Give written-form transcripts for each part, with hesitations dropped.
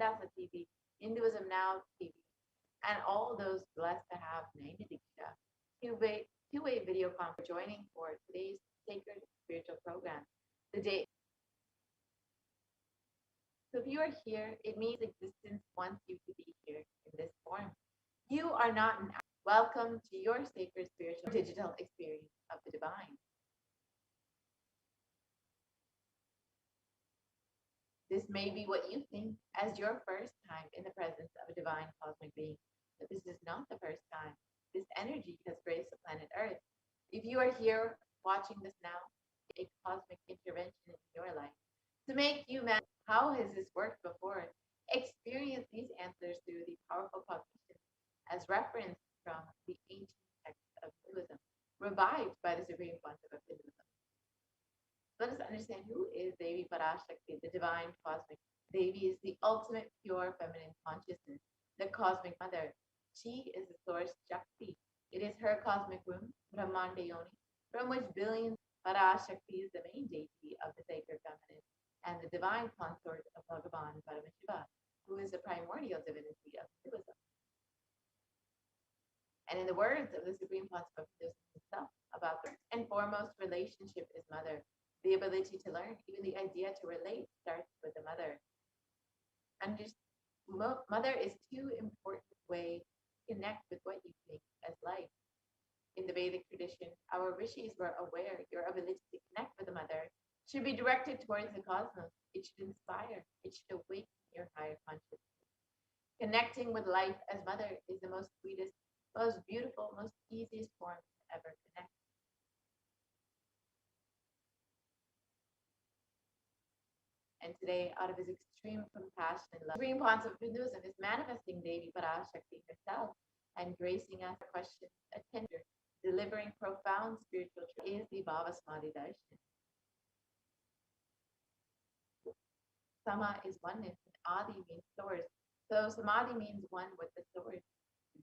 Dasa TV, Hinduism Now TV, and all those blessed to have Naina Diksha, two-way video conference joining for today's sacred spiritual program. The day. So if you are here, it means existence wants you to be here in this form. You are not an welcome to your sacred spiritual digital experience of the divine. This may be what you think as your first time in the presence of a divine cosmic being, but this is not the first time. This energy has graced the planet Earth. If you are here watching this now, a cosmic intervention in your life to make you man. How has this worked before? Experience these answers through the powerful cognition as referenced from the ancient texts of Hinduism, revived by the supreme concept of Hinduism. Let us understand who is Devi Parashakti, the divine cosmic. Devi is the ultimate pure feminine consciousness, the cosmic mother. She is the source Shakti. It is her cosmic womb, Brahmanda Yoni, from which billions. Parashakti is the main deity of the sacred feminine and the divine consort of Bhagavan Paramashiva, who is the primordial divinity of Hinduism. And in the words of the supreme concept of Hinduism himself, about the first and foremost relationship is mother. The ability to learn, even the idea to relate, starts with the mother. And just mother is too important way to connect with what you think as life. In the Vedic tradition, our rishis were aware your ability to connect with the mother should be directed towards the cosmos. It should inspire. It should awaken your higher consciousness. Connecting with life as mother is the most sweetest, most beautiful, most easiest form to ever connect. And today, out of his extreme compassion and love, supreme concept of Hinduism is manifesting Devi Parashakti herself and gracing us questions, attention, delivering profound spiritual truth is the Bhava Samadhi Darshan. Sama is oneness, and Adi means source. So Samadhi means one with the source.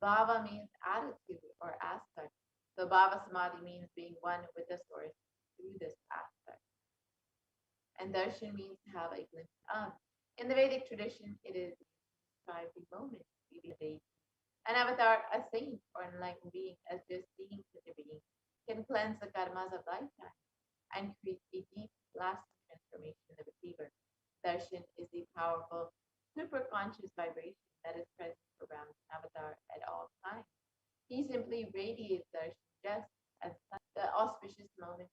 Bhava means attitude or aspect. So Bhava Samadhi means being one with the source through this aspect. And Darshan means to have a glimpse of. In the Vedic tradition, it is described the moment to be the deity. An avatar, a saint, or enlightened being, as just being such a being, can cleanse the karmas of lifetime and create a deep, lasting transformation in the receiver. Darshan is the powerful, superconscious vibration that is present around an avatar at all times. He simply radiates Darshan just as the auspicious moment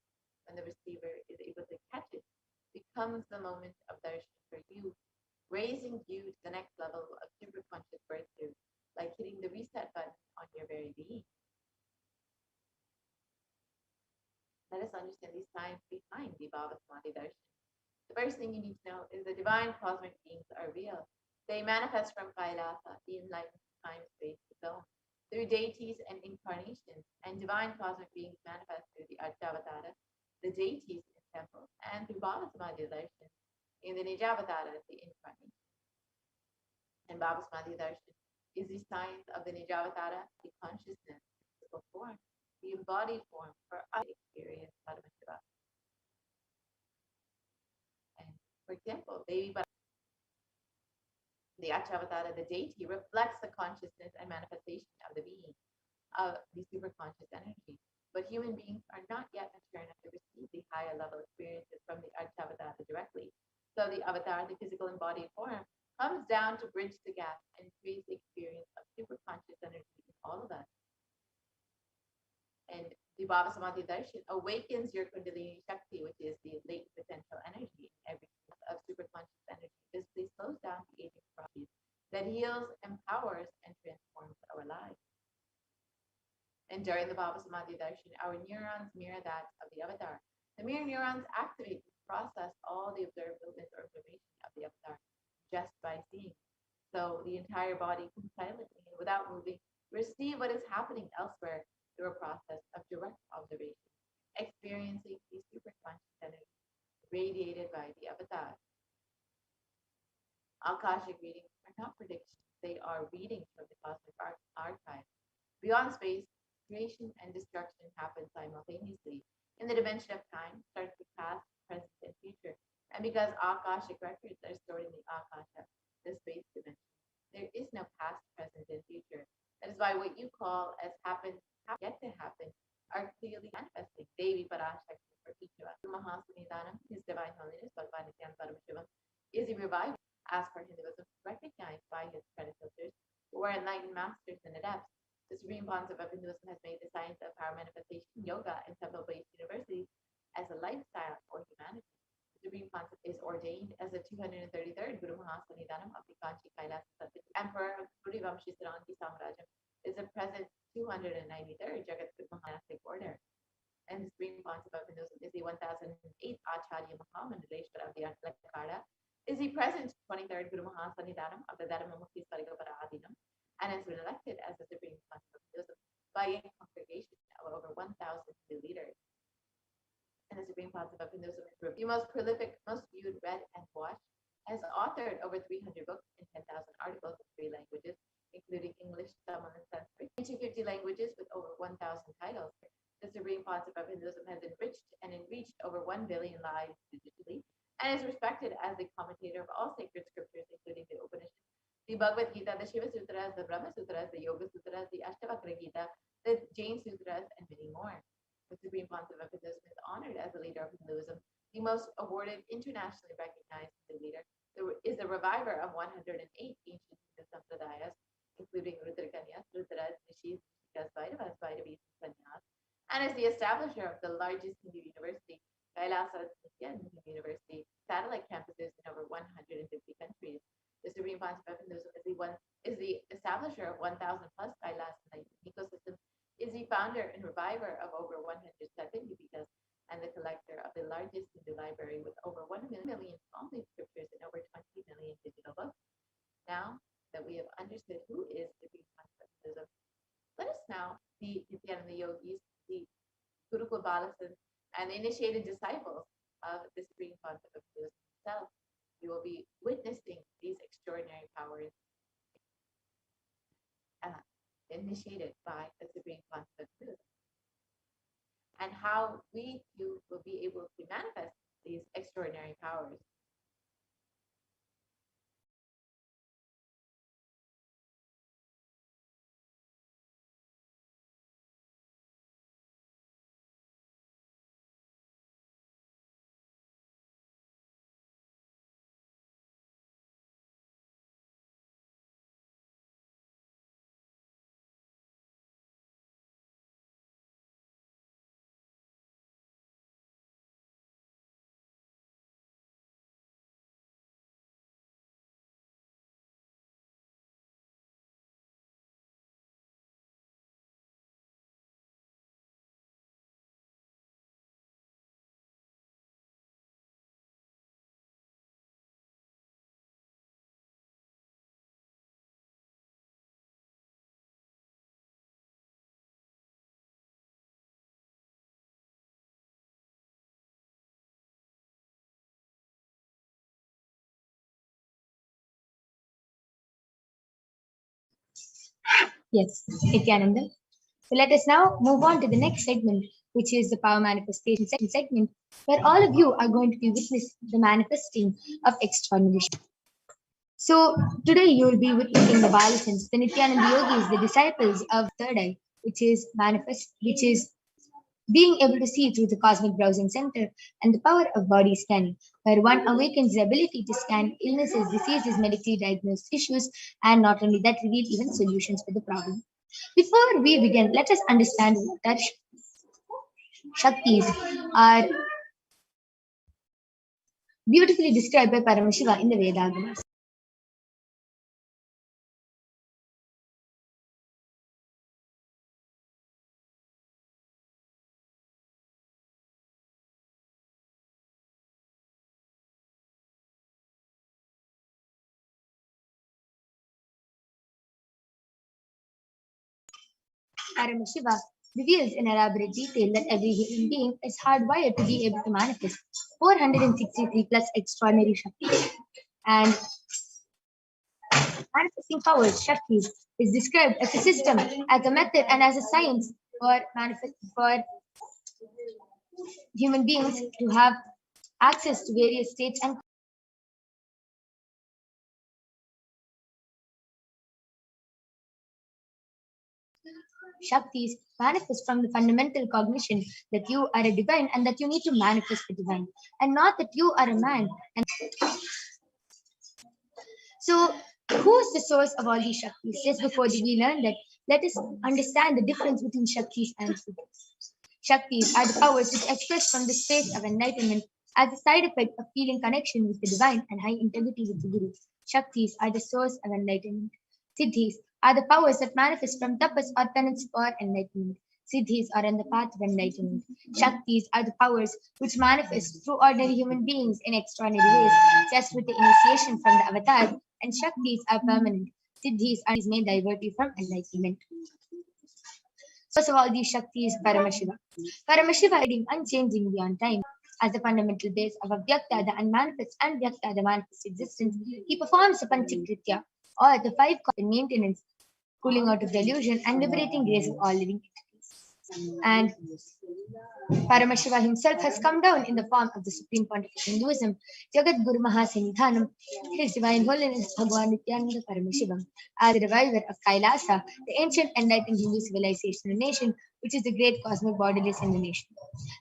when the receiver is able to catch it becomes the moment of Darshan for you, raising you to the next level of superconscious breakthrough, like hitting the reset button on your very being. Let us understand the science behind the Bhava Samadhi Darshan. The first thing you need to know is the divine cosmic beings are real. They manifest from Kailasa, the enlightened time-space zone, through deities and incarnations, and divine cosmic beings manifest through the Archavatara, the deities in temples, and through Bhava Samadhi Darshan, in the Nijavatara, the incarnation. And Bhava Samadhi Darshan is the science of the Nijavatara, the consciousness, the physical form, the embodied form for us to experience Paramashiva. And for example, the Achavatara, the deity, reflects the consciousness and manifestation of the being, of the superconscious energy. But human beings are not yet mature enough to receive the higher level experiences from the Achavatara directly. So the avatar, the physical embodied form, comes down to bridge the gap and create the experience of superconscious energy in all of us. And the Bhava Samadhi Darshan awakens your Kundalini Shakti, which is the latent potential energy in every of superconscious energy, physically slows down the aging process that heals, empowers, and transforms our lives. And during the Bhava Samadhi Darshan, our neurons mirror that of the avatar. The mirror neurons activate and process all the observed movements or information of the avatar just by seeing. So the entire body can silently and without moving receive what is happening elsewhere through a process of direct observation, experiencing the superconscious energy radiated by the avatar. Akashic readings are not predictions, they are readings from the cosmic archive. Beyond space, creation and destruction happen simultaneously. In the dimension of time, starts with past, present, and future. And because Akashic records are stored in the Akasha, the space dimension. There is no past, present, and future. That is why what you call as happened, yet to happen, are clearly manifesting. Devi Parashakti for each of us. Mahasanidanam, His Divine Holiness, Bhagavan Nithyananda Paramashivam, is a revival, as per Hinduism, recognized by his predecessors, who are enlightened masters and adepts. The Supreme Concept of Hinduism has made the science of power manifestation, yoga, and temple-based universities as a lifestyle for humanity. The Supreme Concept is ordained as the 233rd Guru Mahasanidanam of the Kanchi Kailas Emperor Surivamshi Sarangi Samrajam is the present 293rd Jagat Guru Monastic order. And the Supreme Concept of Hinduism is the 1008th Acharya Mahamandeleshwara of the Atlakada, is the present 23rd Guru Mahasanidanam of the Dharmamukti Sarigapara Adinam, and is elected as the Supreme Concept of Hinduism by a congregation of over 1,000 leaders. And the Supreme Concept of Hinduism is the most prolific, most viewed, read, and watched, has authored over 300 books and 10,000 articles in 3 languages, including English, Tamil, and Sanskrit, into 50 languages with over 1,000 titles. The Supreme Concept of Hinduism has enriched and enriched over 1 billion lives digitally, and is respected as the commentator of all sacred scriptures, including the Upanishads, the Bhagavad Gita, the Shiva Sutras, the Brahma Sutras, the Yoga Sutras, the Ashtavakra Gita, the Jain Sutras, and many more. The Supreme Concept of Hinduism is honored as the leader of Hinduism, the most awarded, internationally recognized Hindu leader, is the reviver of 108 ancient Hindu sampradayas, including Rudrakanyas, Rudras, Nishis, Nishikas, Vaidavas, Vaidavas, and Sannyas, and is the establisher of the largest Hindu university, Kailasa Nithyananda University, satellite campuses in over 150 countries. The Supreme Concept of Hinduism is the establisher of 1,000 plus Kailas ecosystems, is the founder and reviver of over 170 Vikas, and the collector of the largest Hindu library with over 1 million complete scriptures and over 20 million digital books. Now that we have understood who is the Supreme Concept of Hinduism, let us now see Nithyananda yogis, the Gurukul Balasans, and the initiated disciples of the Supreme Concept of Hinduism itself. We will be witnessing these extraordinary powers initiated by the Supreme Concept of Hinduism, and how we too will be able to manifest these extraordinary powers. Yes, Nithyananda. So let us now move on to the next segment, which is the power manifestation segment, where all of you are going to be witness the manifesting of extraordinary. So today you will be witnessing the Balasans, the Nithyananda yogis, the disciples of third eye, which is being able to see through the cosmic browsing center, and the power of body scanning, where one awakens the ability to scan illnesses, diseases, medically diagnosed issues, and not only that, reveal even solutions for the problem. Before we begin, let us understand what Shaktis are beautifully described by Paramashiva in the Vedagamas. Paramashiva reveals in elaborate detail that every human being is hardwired to be able to manifest 463 plus extraordinary Shaktis. And manifesting powers, Shaktis, is described as a system, as a method, and as a science for human beings to have access to various states and Shaktis manifest from the fundamental cognition that you are a divine and that you need to manifest the divine, and not that you are a man. And so, who is the source of all these Shaktis? Just before we learn that, let us understand the difference between Shaktis and Siddhis. Shaktis are the powers which express from the space of enlightenment as a side effect of feeling connection with the divine and high integrity with the Guru. Shaktis are the source of enlightenment. Siddhis are the powers that manifest from tapas or penance for enlightenment. Siddhis are on the path of enlightenment. Shaktis are the powers which manifest through ordinary human beings in extraordinary ways, just with the initiation from the avatar, and Shaktis are permanent. Siddhis are may divert you from enlightenment. First of all, these Shakti is Paramashiva. Paramashiva is unchanging beyond time. As the fundamental base of Avyakta, the unmanifest, and Vyakta, the manifest existence, he performs the Panchakritya, or the five maintenance, cooling out of delusion, and liberating grace of all living entities. And Paramashiva himself has come down in the form of the Supreme Pontiff of Hinduism, Jagat Guru Mahasanidhanam, His Divine Holiness Bhagavan Nithyananda Paramashivam, as the reviver of Kailasa, the ancient enlightened Hindu civilization and nation, which is the great cosmic bodiless in the nation.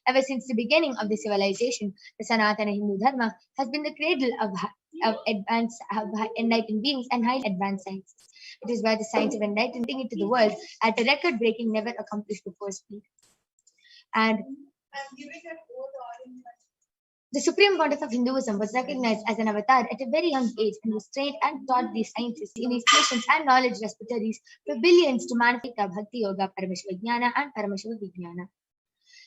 Ever since the beginning of the civilization, the Sanatana Hindu Dharma has been the cradle of enlightened beings and highly advanced sciences. It is where the science of enlightenment into the world at a record-breaking, never accomplished before speed. And the Supreme Pontiff of Hinduism was recognized as an avatar at a very young age and was trained and taught these sciences, initiations, and knowledge repositories for billions to manifest Bhakti Yoga, Paramashiva Jnana, and Paramashiva Vijnana.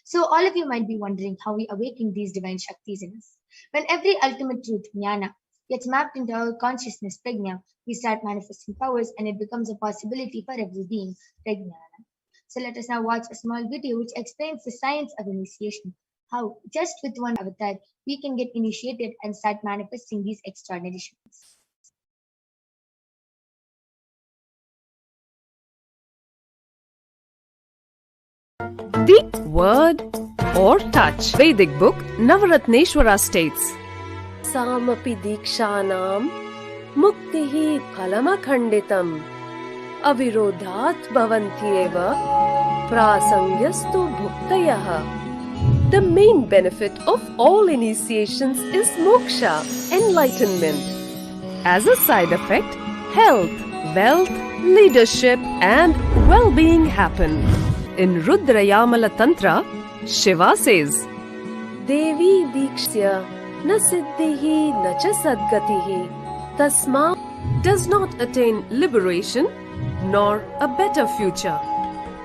So, all of you might be wondering how we awaken these divine Shaktis in us. When every ultimate truth, Jnana, gets mapped into our consciousness, Prajna, we start manifesting powers and it becomes a possibility for every being, Prajnana. So let us now watch a small video which explains the science of initiation. How, just with one avatar, we can get initiated and start manifesting these extraordinary shaktis. The word or touch. Vedic book Navaratneshwara states, Samapi dikshanam muktihi phalamakhanditam avirodhat bhavantyeva prasangyastu bhuktayah. The main benefit of all initiations is moksha, enlightenment. As a side effect, health, wealth, leadership and well-being happen. In Rudrayamala Tantra, Shiva says, Devi Dikshya na siddhihi na cha sadgatihi tasma does not attain liberation nor a better future.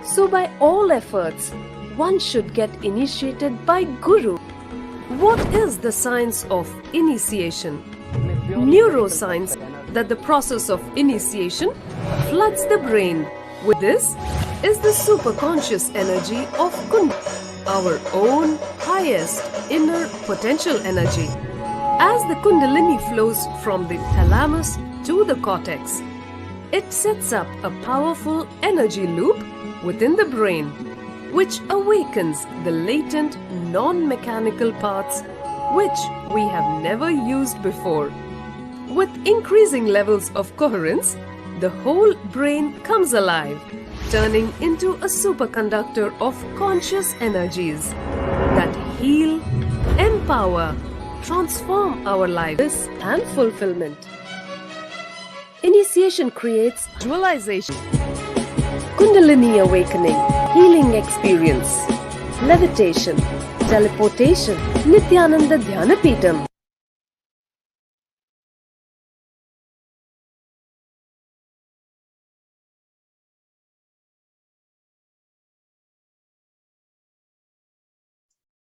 So by all efforts, one should get initiated by Guru. What is the science of initiation? Neuroscience that the process of initiation floods the brain. With this is the superconscious energy of Kundalini, our own highest inner potential energy. As the Kundalini flows from the thalamus to the cortex, it sets up a powerful energy loop within the brain, which awakens the latent non-mechanical parts which we have never used before. With increasing levels of coherence, the whole brain comes alive, turning into a superconductor of conscious energies that heal, empower, transform our lives and fulfillment. Initiation creates visualization, Kundalini awakening, healing experience, levitation, teleportation, Nithyananda Dhyanapeetham.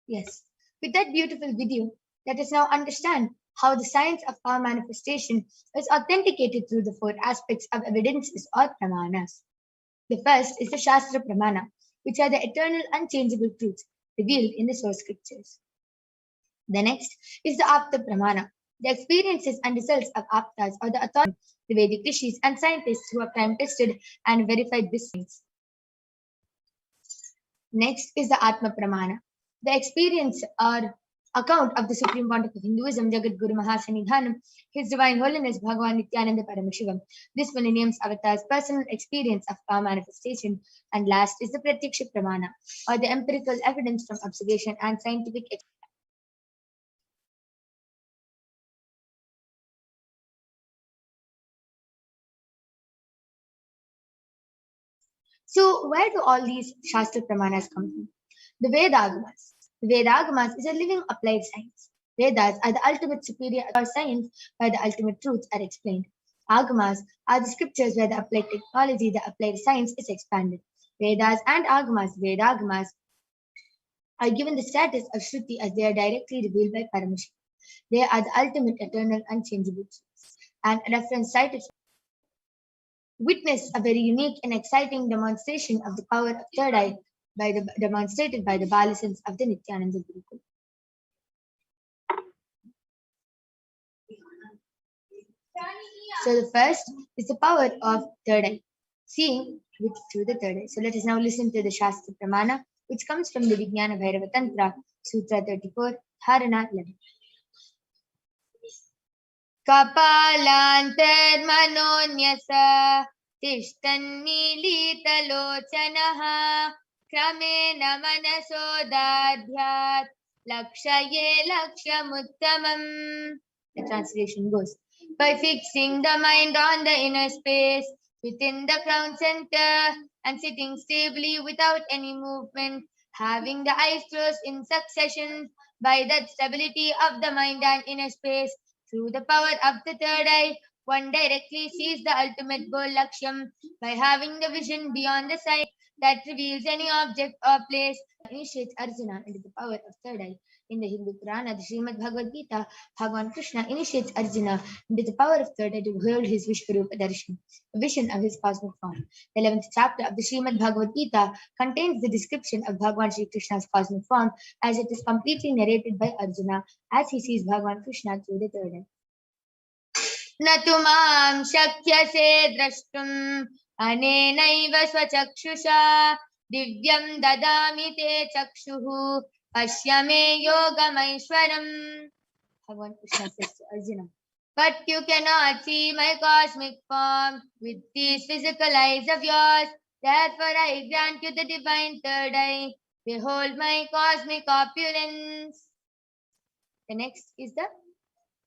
Yes, with that beautiful video, let us now understand how the science of power manifestation is authenticated through the four aspects of evidences or pramanas. The first is the Shastra Pramana, which are the eternal unchangeable truths revealed in the source scriptures. The next is the Apta Pramana, the experiences and results of Aptas or the authorities, the Vedic rishis and scientists who have time tested and verified this science. Next is the Atma Pramana, the experience or account of the Supreme Pontiff of Hinduism, Jagat Guru Mahasanidhanam, His Divine Holiness Bhagavan Nithyananda Paramashivam. This Millennium's Avatar's personal experience of power manifestation. And last is the Pratyaksha Pramana, or the empirical evidence from observation and scientific experience. So, where do all these Shastra Pramanas come from? The Vedagamas. The Vedagamas is a living applied science. Vedas are the ultimate superior science where the ultimate truths are explained. Agamas are the scriptures where the applied technology, the applied science is expanded. Vedas and Agamas, Vedagamas, are given the status of Shruti as they are directly revealed by Paramashiva. They are the ultimate eternal unchangeable truths. And a reference cited witness a very unique and exciting demonstration of the power of third eye demonstrated by the Balasans of the Nithyananda Gurukul. So the first is the power of third eye, seeing through the third eye. So let us now listen to the Shastra Pramana, which comes from the Vijnana Bhairava Tantra, Sutra 34, Dharana 11. Kapalantarmanonyasa tishtannilitalochanaha kramena manasodadhyat lakshaye lakshamuttamam. The translation goes, by fixing the mind on the inner space within the crown center and sitting stably without any movement, having the eyes closed in succession, by that stability of the mind and inner space, through the power of the third eye, one directly sees the ultimate goal Lakshyam by having the vision beyond the sight that reveals any object or place. Initiates Arjuna into the power of third eye. In the Hindu Purana, the Srimad Bhagavad Gita, Bhagavan Krishna initiates Arjuna into the power of third eye to behold his Vishvarupa Darshan, a vision of his cosmic form. The 11th chapter of the Srimad Bhagavad Gita contains the description of Bhagavan Sri Krishna's cosmic form as it is completely narrated by Arjuna as he sees Bhagavan Krishna through the third eye. Natumam shakyase drashtum anenaiva swachakshusha divyam dadami te chakshuhu pashyame yogamaishwaram. Bhagavan Krishna says to Arjuna, but you cannot see my cosmic form with these physical eyes of yours. Therefore I grant you the divine third eye. Behold my cosmic opulence. The next is the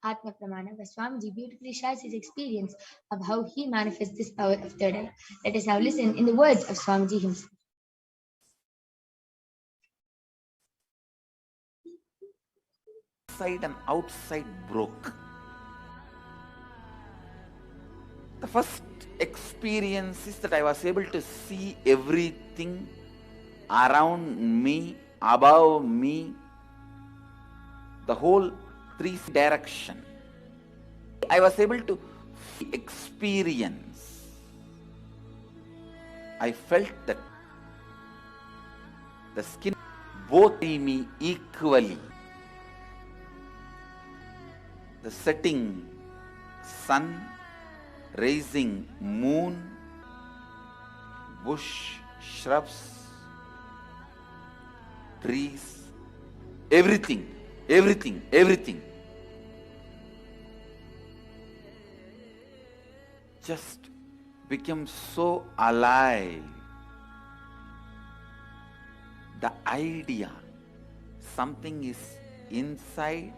Atma Pramana, where Swamiji beautifully shares his experience of how he manifests this power of third eye. Let us now listen in the words of Swamiji himself. Inside and outside broke. The first experience is that I was able to see everything around me, above me, the whole three direction. I was able to experience. I felt that the skin both see me equally. The setting sun, rising moon, bush, shrubs, trees, everything just became so alive. The idea, something is inside,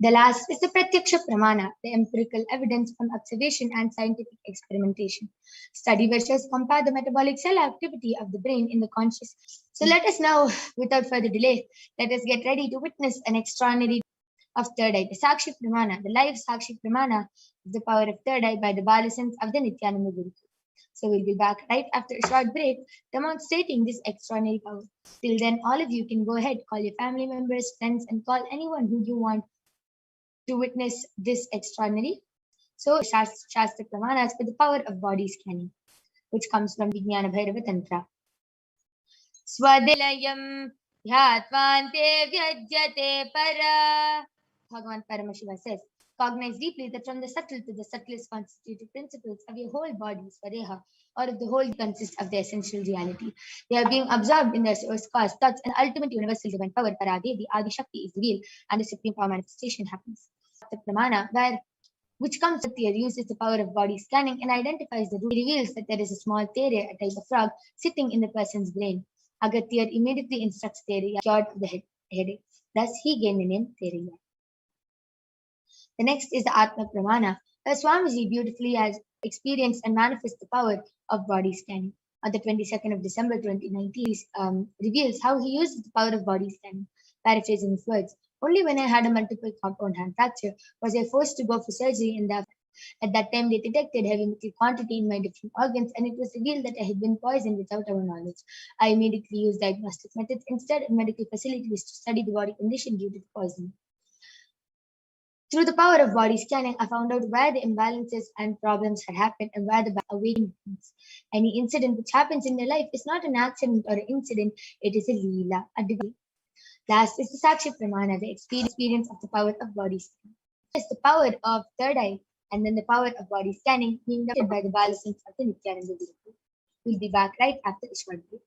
The last is the Pratyaksha Pramana, the empirical evidence from observation and scientific experimentation. Study measures compare the metabolic cell activity of the brain in the conscious. So let us now, without further delay, let us get ready to witness an extraordinary of third eye, the Sakshi Pramana, the live Sakshi Pramana of the power of third eye by the Balasans of the Nithyananda Gurukul. So we'll be back right after a short break, demonstrating this extraordinary power. Till then, all of you can go ahead, call your family members, friends, and call anyone who you want to witness this extraordinary. So Shastra Pramanas for the power of body scanning, which comes from Vijnana Bhairava Tantra. Swadilayam Dhyattvante Vyajyate Para. Bhagavan Paramashiva says, cognize deeply that from the subtle to the subtlest constitutive principles of your whole body, Swadeha, or of the whole consists of the essential reality. They are being absorbed in their source cause, thoughts, and ultimate universal divine power, Paradevi, Adi Shakti is revealed, and the supreme power manifestation happens. The Pramana, which comes with theory, uses the power of body scanning and identifies the root. It reveals that there is a small theory, a type of frog, sitting in the person's brain. Agatyar immediately instructs Theria, cured of the headache. Thus, he gained the name Theria. The next is the Atma Pramana, where Swamiji beautifully has experienced and manifests the power of body scanning. On the 22nd of December 2019, reveals how he uses the power of body scanning. Paraphrasing his words, only when I had a multiple compound hand fracture was I forced to go for surgery, and at that time they detected heavy metal quantity in my different organs, and it was revealed that I had been poisoned without our knowledge. I immediately used diagnostic methods instead of medical facilities to study the body condition due to the poisoning. Through the power of body scanning, I found out where the imbalances and problems had happened and where the awakening happens. Any incident which happens in your life is not an accident or an incident, it is a leela, a divine. Last is the Sakshi Pramana, the experience of the power of body scanning. It's the power of third eye, and then the power of body scanning being done by the Balasans of the Nithyananda Gurukul. We'll be back right after the short break.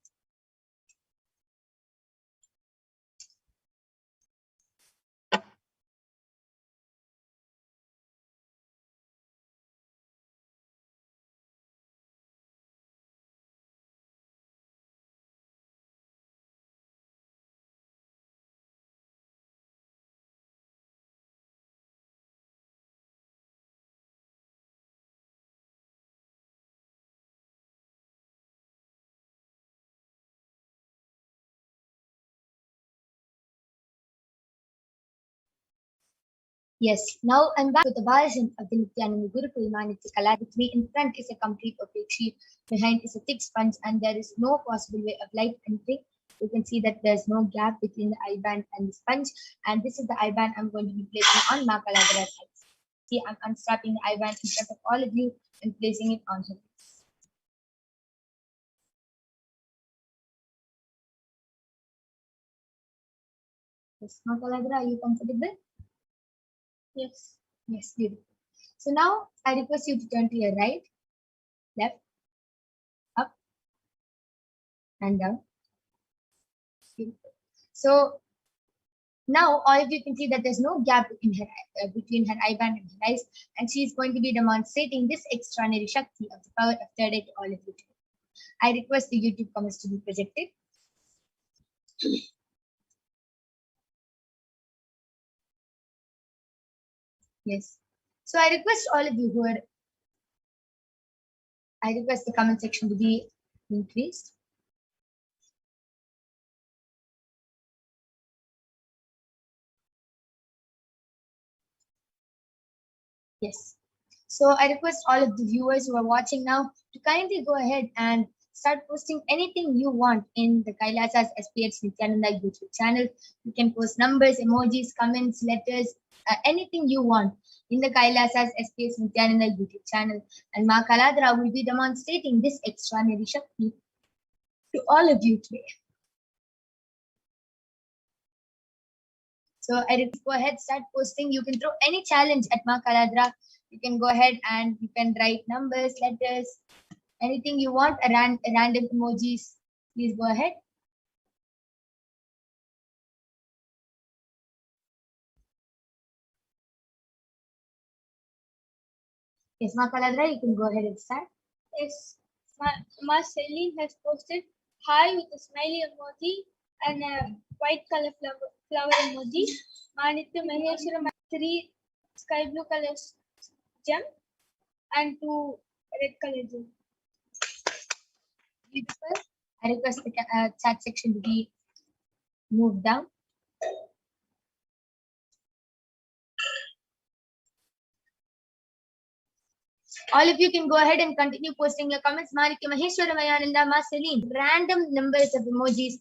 Yes, now I'm back with the version of the Nithyananda Gurukul Manitya Kala. With me in front is a complete opaque sheet, behind is a thick sponge, and there is no possible way of light entering. You can see that there's no gap between the eye band and the sponge, and this is the eye band I'm going to be placing on Makaladara's eyes. See, I'm unstrapping the eye band in front of all of you and placing it on her face. Yes, Makaladara, are you comfortable? Yes. Yes, beautiful. So now I request you to turn to your right, left, up, and down. Beautiful. So now all of you can see that there's no gap between her eye band and her eyes, and she is going to be demonstrating this extraordinary Shakti of the power of third eye to all of you. I request the YouTube comments to be projected. Yes. So I request all of you I request the comment section to be increased. Yes. So I request all of the viewers who are watching now to kindly go ahead and start posting anything you want in the Kailasa's HDH Nithyananda YouTube channel. You can post numbers, emojis, comments, letters, anything you want in the Kailasa's HDH Nithyananda YouTube channel. And Ma Kaladra will be demonstrating this extraordinary Shakti to all of you today. So I request go ahead, start posting. You can throw any challenge at Ma Kaladra. You can go ahead and you can write numbers, letters, anything you want, random emojis. Please go ahead. Yes, Ma Kaladra, you can go ahead and start. Yes, Ma Celine has posted hi with a smiley emoji and a white color flower emoji. Manitya Maheshwara 3 sky blue color gem and 2 red color gem. Beautiful. I request the chat section to be moved down. All of you can go ahead and continue posting your comments. Manikya Maheshwara Mayananda Ma Celine. Random numbers of emojis.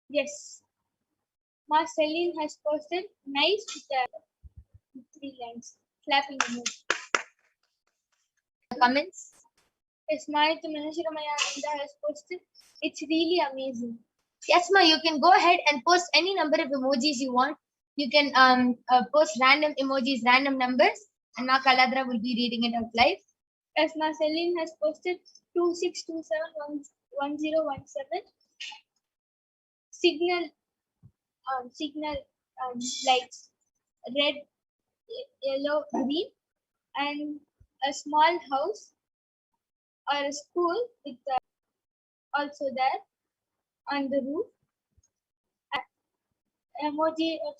Yes. Marceline has posted nice with 3 lines. Clapping emoji. Comments. Yes, Manitya Manashiramayananda has posted. It's really amazing. Yes, ma, you can go ahead and post any number of emojis you want. You can post random emojis, random numbers, and Ma Kaladra will be reading it out live. As Marceline has posted 26271017 signal lights red, yellow, green, and a small house or a school with also there on the roof. Emoji of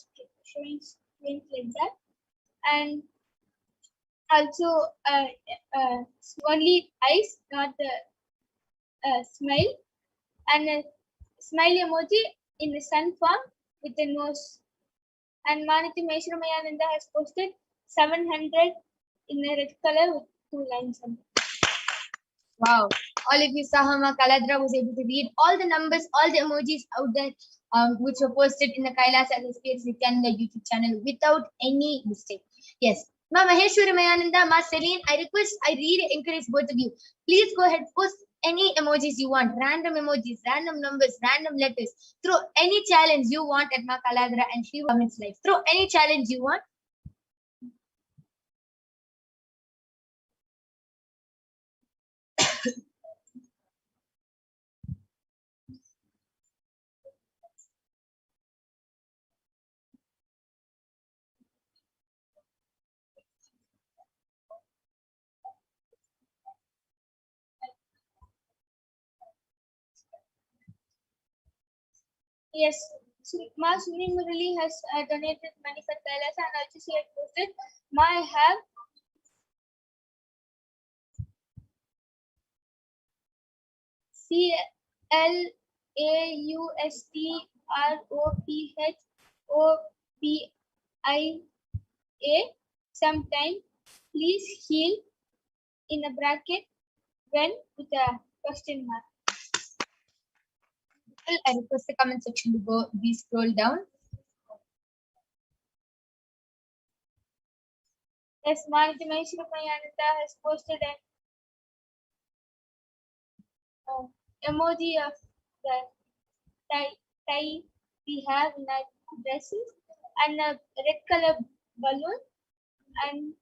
showing things like that, and also only eyes, not the smile, and a smile emoji in the sun form with a nose. And Maniti Meshwaramayananda has posted 700 in a red color with 2 lines on it. Wow. All of you saw how Ma Kaladra was able to read all the numbers, all the emojis out there, which were posted in the Kailas HDH Nithyananda YouTube channel without any mistake. Yes. Ma Maheshwari Mayananda, Ma Celine, I really encourage both of you. Please go ahead, post any emojis you want, random emojis, random numbers, random letters. Throw any challenge you want at Ma Kaladra and she will comments live. Throw any challenge you want. Yes, Ma Suni Murali has donated money for Kailas, and also she had posted, Ma, I have CLAUSTROPHOBIA sometime. Please heal in a bracket when with a question mark. I request the comment section to be scroll down. Yes, Maniti Maheshwarayananda has posted an emoji of the tie we have in our dresses, and a red color balloon, and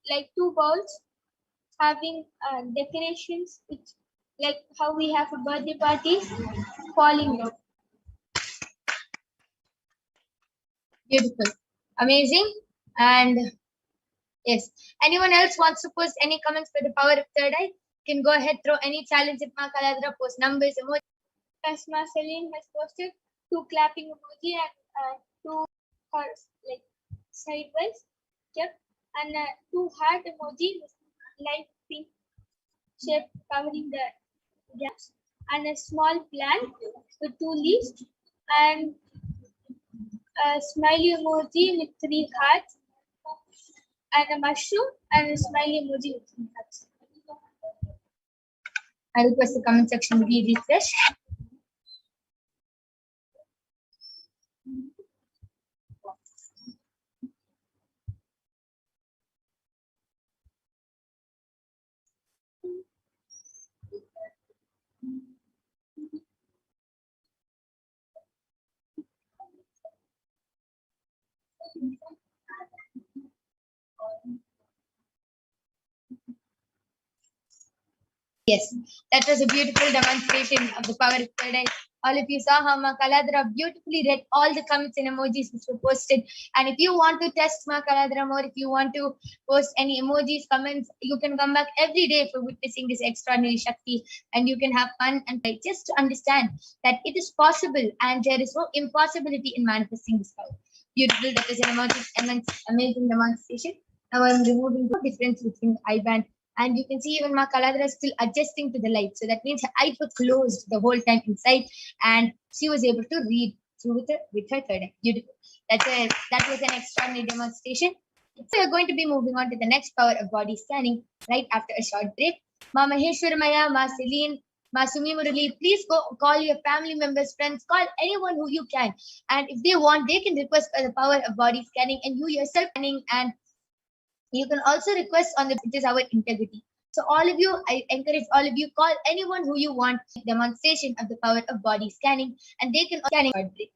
like 2 bowls having decorations, which like how we have a birthday party falling down. Beautiful. Amazing. And yes, anyone else wants to post any comments for the power of third eye? Can go ahead, throw any challenge at Ma Kaladra, post numbers, emojis. As Marceline has posted 2 clapping emoji and 2 hearts like sideways, yep, and 2 heart emoji with light pink shape covering the gaps, and a small plant with 2 leaves, and a smiley emoji with 3 hearts, and a mushroom, and a smiley emoji with 3 hearts. I request the comment section to be refreshed. Yes, that was a beautiful demonstration of the power of third eye. All of you saw how Ma Kaladra beautifully read all the comments and emojis which were posted. And if you want to test Ma Kaladra more, if you want to post any emojis, comments, you can come back every day for witnessing this extraordinary Shakti. And you can have fun and play just to understand that it is possible and there is no impossibility in manifesting this power. Beautiful. That was an amazing demonstration. Now I'm removing the difference between the eye band. And you can see even Ma Kaladra is still adjusting to the light. So that means her eyes were closed the whole time inside, and she was able to read through with her third eye. Beautiful. That was an extraordinary demonstration. So we're going to be moving on to the next power of body scanning right after a short break. Ma Maheshwaramaya, Ma Celine, Ma Sumi Murali, please go call your family members, friends, call anyone who you can. And if they want, they can request for the power of body scanning, and you yourself scanning, and you can also request on the it is our integrity. So all of you, I encourage all of you, call anyone who you want demonstration of the power of body scanning, and they can scanning short break.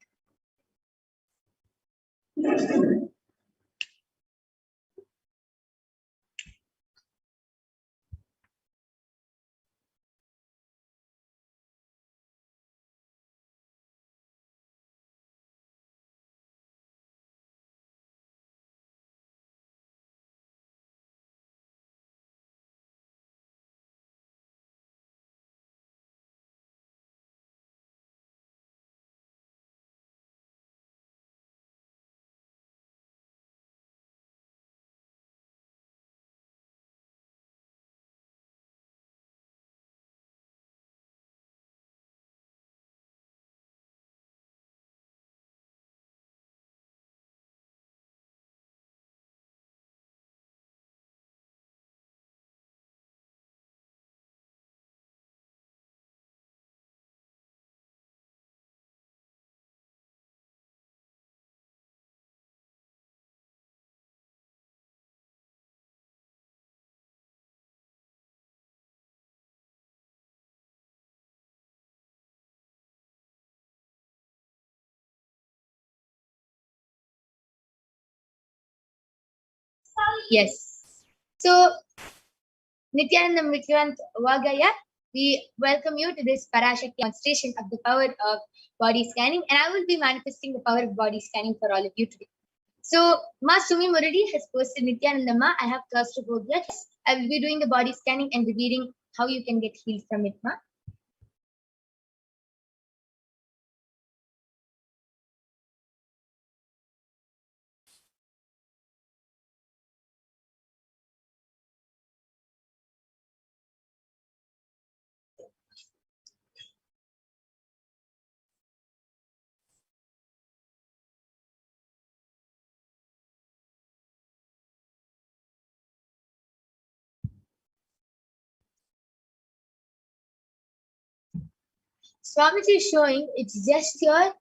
Yes. So Nithyananda Vikrant Vagaya, we welcome you to this Parashakti demonstration of the power of body scanning, and I will be manifesting the power of body scanning for all of you today. So, Ma Sumi Murali has posted Nithyananda Ma, I have claustrophobia. I will be doing the body scanning and revealing how you can get healed from it, Ma. Swamiji is showing it's just your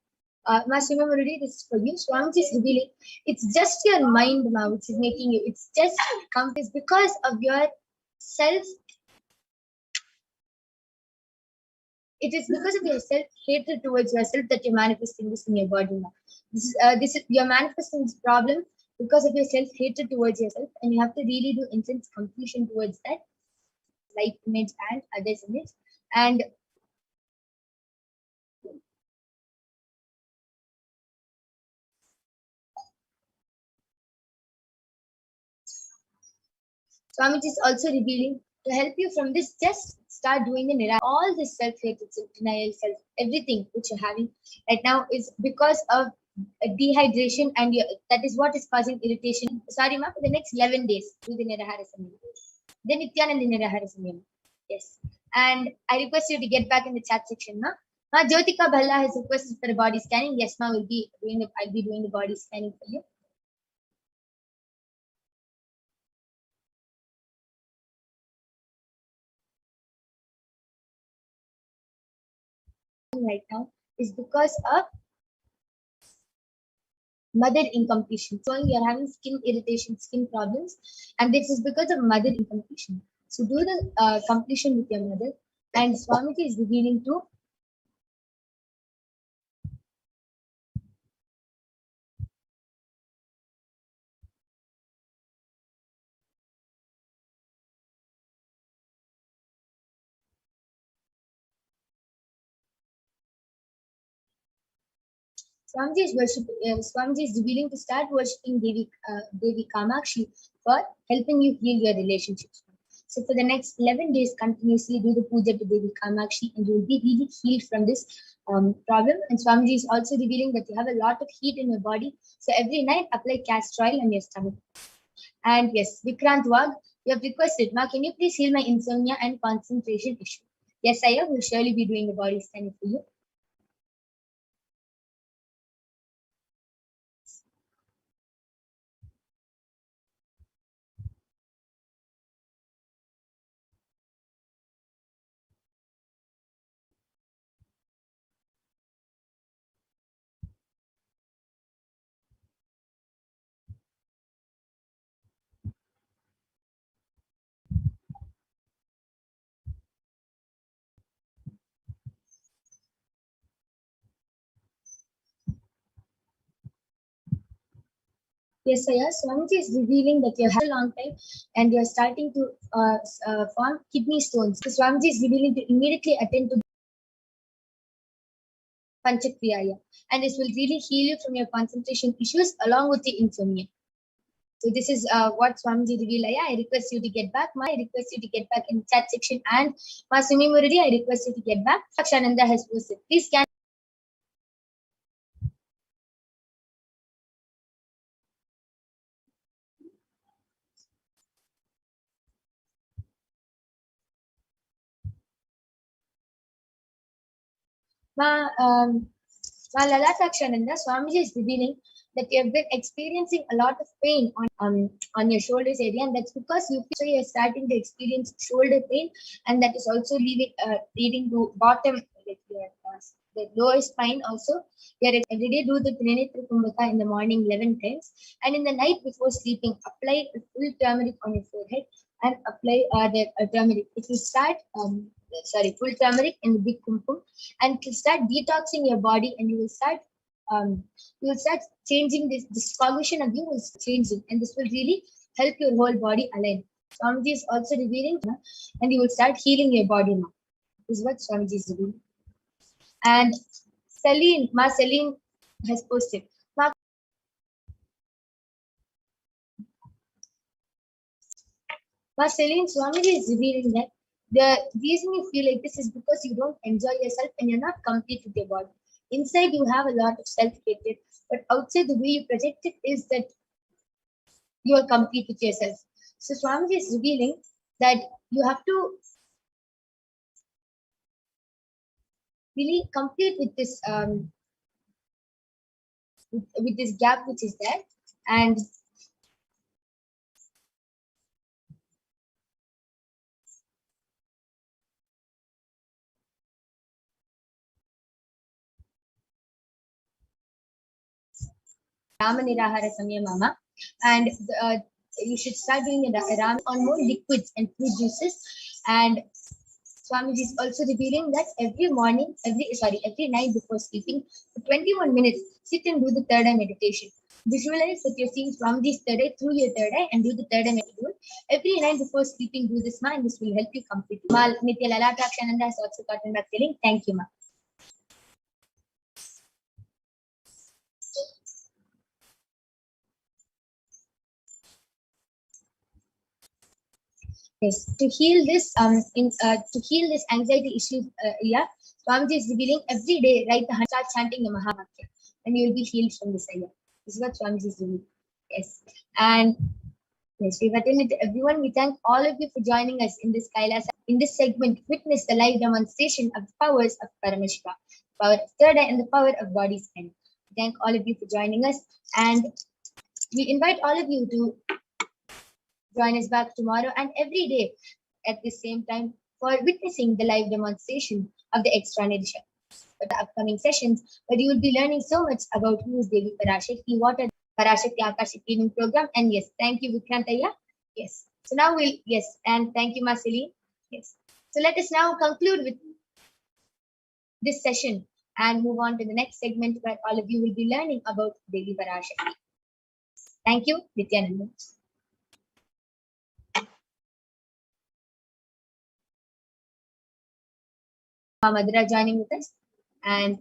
Masima Murali, this is for you. Swamiji is revealing it's just your mind now which is making you. It's just it's because of your self. It is because of your self hatred towards yourself that you're manifesting this in your body now. This is you're manifesting this problem because of your self hatred towards yourself, and you have to really do intense completion towards that light image and others image. And Swamiji is also revealing to help you from this, just start doing the nira. All this self-hatred, self-denial, everything which you're having right now is because of dehydration, and that is what is causing irritation. Sorry, ma, for the next 11 days, do the Nirahara Samyam. Then Nityananda Nirahara Samyam. Yes. And I request you to get back in the chat section, ma. Ma Jyotika Bhalla has requested for a body scanning. Yes, ma, I'll be doing the body scanning for you. Right now is because of mother incompletion. So you're having skin irritation, skin problems, and this is because of mother incompletion. So do the completion with your mother, and Swamiji is revealing to Swamiji is revealing to start worshipping Devi Kamakshi for helping you heal your relationships. So for the next 11 days, continuously do the puja to Devi Kamakshi, and you will be really healed from this problem. And Swamiji is also revealing that you have a lot of heat in your body. So every night, apply castor oil on your stomach. And yes, Vikrant Wag, you have requested, Ma, can you please heal my insomnia and concentration issue? Yes, I will surely be doing the body scanning for you. Yes, Saya. Swamiji is revealing that you have a long time and you are starting to form kidney stones. So Swamiji is revealing to immediately attend to Panchakriyaya. And this will really heal you from your concentration issues along with the insomnia. So this is what Swamiji revealed. I request you to get back. I request you to get back in the chat section. And Masumi Muradi, I request you to get back. Sakshananda has posted. Please can. Lala Sakshananda, Swamiji is revealing that you have been experiencing a lot of pain on your shoulders area, and that's because you're starting to experience shoulder pain, and that is also leading to bottom, like the lower spine also. You every day do the Trinitra Kumbhaka in the morning 11 times, and in the night before sleeping, apply full turmeric on your forehead and apply the turmeric. If you start, full turmeric in the big kumpum, and to start detoxing your body, and um, you will start changing this cognition of you is changing, and this will really help your whole body align. Swamiji is also revealing, and you will start healing your body now. This is what Swamiji is revealing. And Celine has posted. Celine, Swamiji is revealing that the reason you feel like this is because you don't enjoy yourself and you're not complete with your body. Inside, you have a lot of self-hatred, but outside, the way you project it is that you are complete with yourself. So, Swamiji is revealing that you have to really complete with this with this gap which is there, and Ramanirahara Samyamama, and you should start doing a Ram on more liquids and fruit juices. And Swamiji is also revealing that every night before sleeping, for 21 minutes, sit and do the third eye meditation. Visualize that you're seeing Swamiji's third eye through your third eye and do the third eye meditation. Every night before sleeping, do this, and this will help you completely. Nitya Lalata Akshananda has also gotten back telling, thank you, ma. Yes, to heal this anxiety issues, Swamiji is revealing every day, write the start chanting the Mahavakya, and you will be healed from this area. This is what Swamiji is doing. Yes, and yes, we've attended everyone. We thank all of you for joining us in this Kailas. In this segment, witness the live demonstration of the powers of Paramashiva, power of third eye, and the power of body scan. We thank all of you for joining us, and we invite all of you to join us back tomorrow and every day at the same time for witnessing the live demonstration of the extra edition for the upcoming sessions, where you will be learning so much about who is Devi Parashakti, what are Parashakti Akashic Cleaning Program, and yes, thank you, Vikrantaya. Yes. So now and thank you, Marceline. Yes. So let us now conclude with this session and move on to the next segment where all of you will be learning about Devi Parashakti. Thank you, Nithyananda. Madhura joining with us, and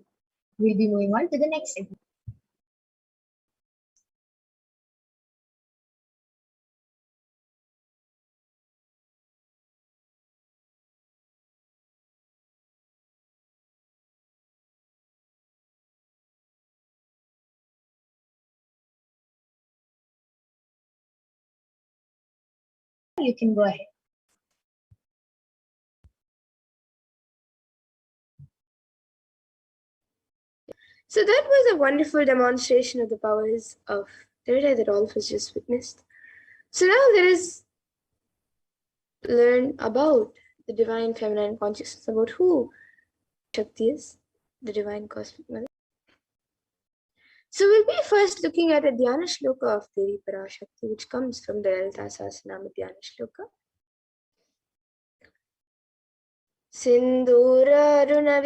we'll be moving on to the next segment. you can go ahead. So that was a wonderful demonstration of the powers of third eye that all of us just witnessed. So now let us learn about the divine feminine consciousness, about who Shakti is, the divine cosmic mother. So we'll be first looking at a Dhyana Shloka of Devi Parashakti, which comes from the Lalita Sahasranama Dhyana Shloka. Sindhuraruna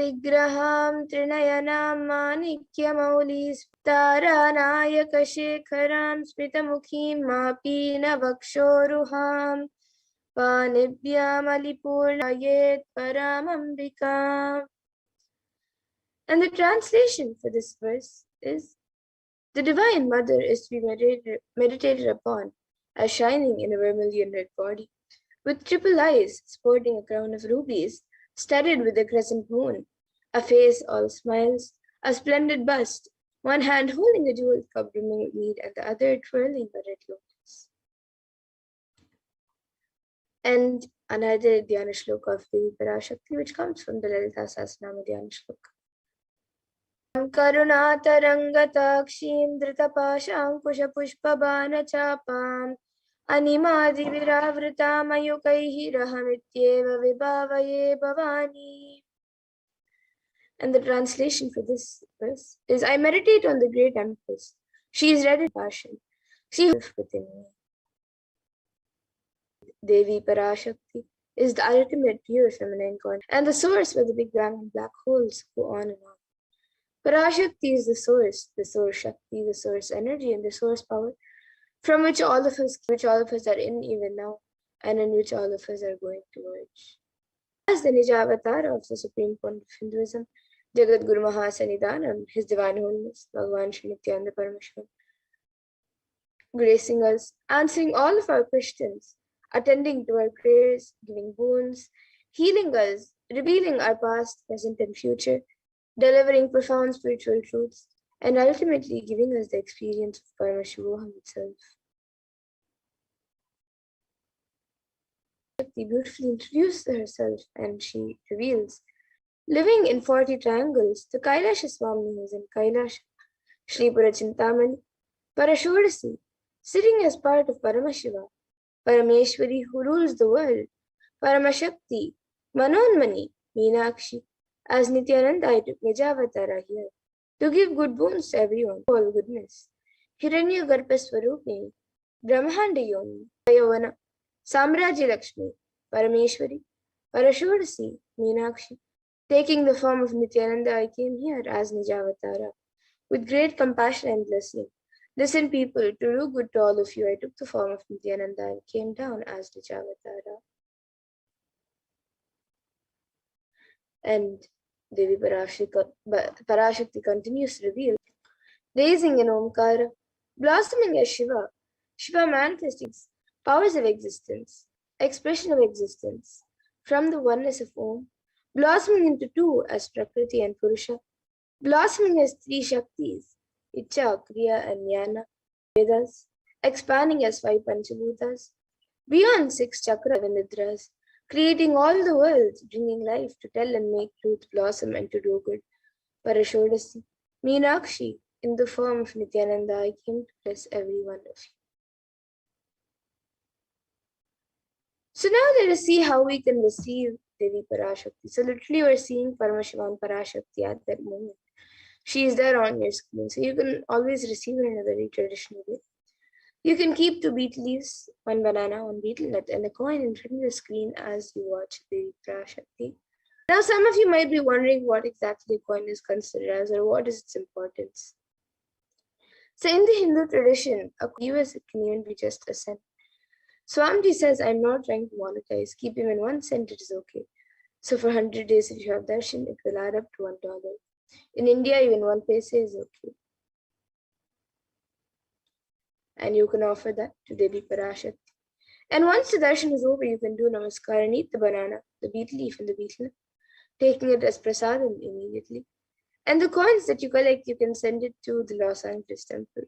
Trinayanam Manikyamaulis Taranayakashekharam Smitamukhim Mapina Vakshoruham Panibhyam Alipurnayet Paramambika. And the translation for this verse is: the Divine Mother is to be meditated upon as shining in a vermilion red body, with triple eyes, sporting a crown of rubies, studded with a crescent moon, a face all smiles, a splendid bust, one hand holding a jeweled cup brimming with mead, and the other twirling a red lotus. And another Dhyana Shloka of Devi Parashakti, which comes from the Lalita Sahasranama Dhyana Shloka. Karunatarangatakshin Dhritapaşankuşapuşpabanachapam Animadiviravritam rahamityeva vibhavaye bhavani. And the translation for this verse is: I meditate on the great Empress. She is red in passion. She lives within me. Devi Parashakti is the ultimate pure feminine consciousness and the source where the Big Bang and black holes go on and on. Parashakti is the source Shakti, the source energy, and the source power from which all of us are in even now, and in which all of us are going to merge. As the Nija avatar of the Supreme Point of Hinduism, Jagat Guru Mahasannidhanam, His Divine Holiness, Bhagavan Shri Nithyananda Paramashivam, gracing us, answering all of our questions, attending to our prayers, giving boons, healing us, revealing our past, present, and future, delivering profound spiritual truths, and ultimately giving us the experience of Paramashivoham itself. Shakti beautifully introduces herself, and she reveals, living in 40 triangles, the Kailasha Swami is in Kailasha, Shripura Chintamani, Parashodasi, sitting as part of Paramashiva, Parameshwari who rules the world, Paramashakti, Manonmani, Meenakshi, as Nithyananda I took Nijavatara here, to give good boons to everyone, all goodness. Hiranya Garpa Swarupini, Brahmanda Yoni, Vayavana, Samrajya Lakshmi, Parameshwari, Parashodasi, Meenakshi. Taking the form of Nithyananda, I came here as Nijavatara. With great compassion and blessing. Listen, people, to do good to all of you, I took the form of Nithyananda and came down as Nijavatara. And Devi Parashakti continues to reveal, raising an Omkara, blossoming as Shiva, Shiva manifesting powers of existence, expression of existence, from the oneness of Om, blossoming into two as Prakriti and Purusha, blossoming as three Shaktis, Icha, Kriya, and Jnana, Vedas, expanding as 5 Panchabhutas, beyond 6 Chakra and Nidras, creating all the worlds, bringing life to tell and make truth blossom and to do good. Parashodasi, Meenakshi, in the form of Nithyananda, I came to bless every one of you. So now let us see how we can receive Devi Parashakti. So literally we're seeing Paramashiva and Parashakti at that moment. She is there on your screen, so you can always receive her in a very traditional way. You can keep 2 betel leaves, 1 banana, 1 betel nut, and a coin in front of the screen as you watch Devi Parashakti. Now some of you might be wondering what exactly a coin is considered as, or what is its importance. So in the Hindu tradition, a US can even be just a cent. Swamiji says, I'm not trying to monetize. Keep even 1 cent, it is okay. So for 100 days, if you have darshan, it will add up to $1. In India, even 1 paise is okay. And you can offer that to Devi Parashakti. And once the darshan is over, you can do namaskar and eat the banana, the betel leaf, and the betel, taking it as prasadam immediately. And the coins that you collect, you can send it to the Los Angeles temple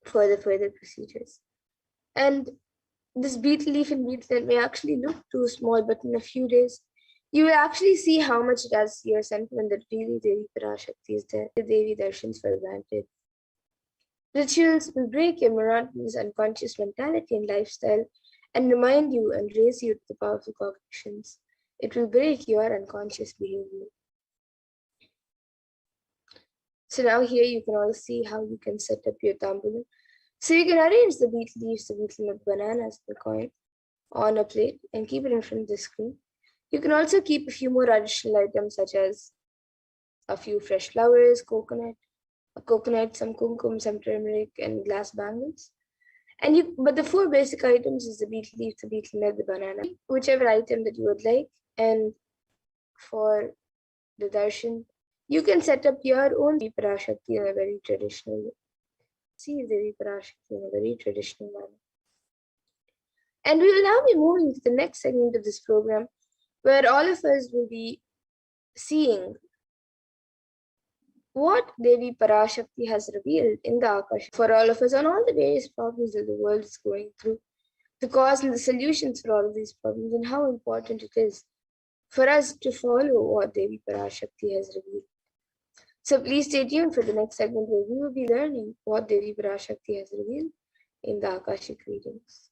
for the further procedures. And this beetle leaf and beetle net may actually look too small, but in a few days, you will actually see how much it adds to your sentiment that really Devi Parashakti is there. The Devi Darshans for granted. Rituals will break your monotonous unconscious mentality and lifestyle and remind you and raise you to the powerful cognitions. It will break your unconscious behavior. So now here you can all see how you can set up your tambulan. So you can arrange the beetle leaves, the beetle nut, bananas, the coin on a plate and keep it in front of the screen. You can also keep a few more additional items such as a few fresh flowers, a coconut, some kumkum, some turmeric, and glass bangles. But the four basic items is the beetle leaf, the beetle nut, the banana, whichever item that you would like. And for the darshan, you can set up your own Parashakti in a very traditional way. See the Parashakti in a very traditional manner. And we will now be moving to the next segment of this program, where all of us will be seeing what Devi Parashakti has revealed in the Akash for all of us on all the various problems that the world is going through, the cause and the solutions for all of these problems, and how important it is for us to follow what Devi Parashakti has revealed. So please stay tuned for the next segment where we will be learning what Devi Parashakti has revealed in the Akashic readings.